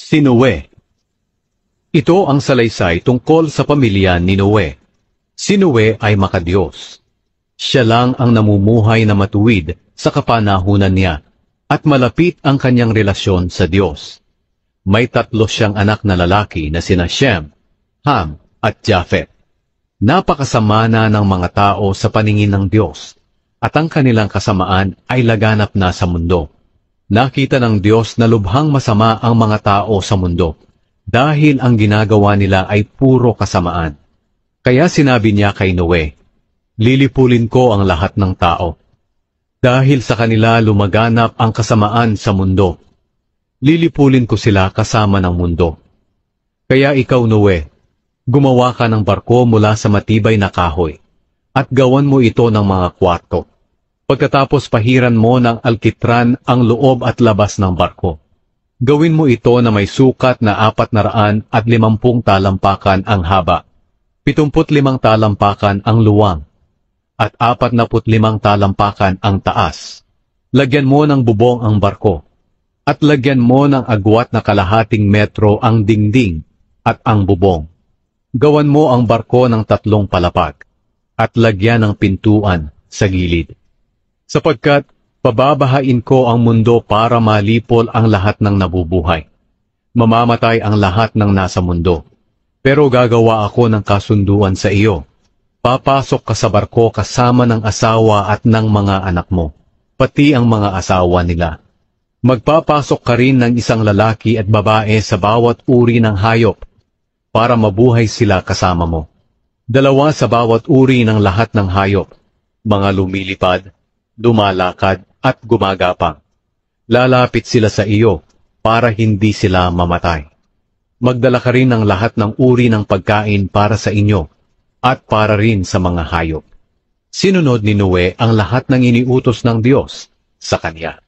Si Noe. Ito ang salaysay tungkol sa pamilya ni Noe. Si Noe ay makadiyos. Siya lang ang namumuhay na matuwid sa kapanahunan niya at malapit ang kanyang relasyon sa Diyos. May 3 siyang anak na lalaki na sina Shem, Ham at Japhet. Napakasama na ng mga tao sa paningin ng Diyos at ang kanilang kasamaan ay laganap na sa mundo. Nakita ng Diyos na lubhang masama ang mga tao sa mundo dahil ang ginagawa nila ay puro kasamaan. Kaya sinabi niya kay Noe, "Lilipulin ko ang lahat ng tao. Dahil sa kanila lumaganap ang kasamaan sa mundo, lilipulin ko sila kasama ng mundo. Kaya ikaw, Noe, gumawa ka ng barko mula sa matibay na kahoy at gawan mo ito ng mga kwarto. Pagkatapos pahiran mo ng alkitran ang loob at labas ng barko. Gawin mo ito na may sukat na 450 talampakan ang haba, 75 talampakan ang luwang, at 45 talampakan ang taas. Lagyan mo ng bubong ang barko, at lagyan mo ng agwat na 1/2 metro ang dingding at ang bubong. Gawan mo ang barko ng 3 palapag, at lagyan ng pintuan sa gilid. Sapagkat pababahain ko ang mundo para malipol ang lahat ng nabubuhay. Mamamatay ang lahat ng nasa mundo. Pero gagawa ako ng kasunduan sa iyo. Papasok ka sa barko kasama ng asawa at ng mga anak mo, pati ang mga asawa nila. Magpapasok ka rin ng isang lalaki at babae sa bawat uri ng hayop, para mabuhay sila kasama mo. 2 sa bawat uri ng lahat ng hayop, mga lumilipad, dumalakad at gumagapang. Lalapit sila sa iyo para hindi sila mamatay. Magdala ka rin ng lahat ng uri ng pagkain para sa inyo at para rin sa mga hayop. Sinunod ni Noe ang lahat ng iniutos ng Diyos sa kanya.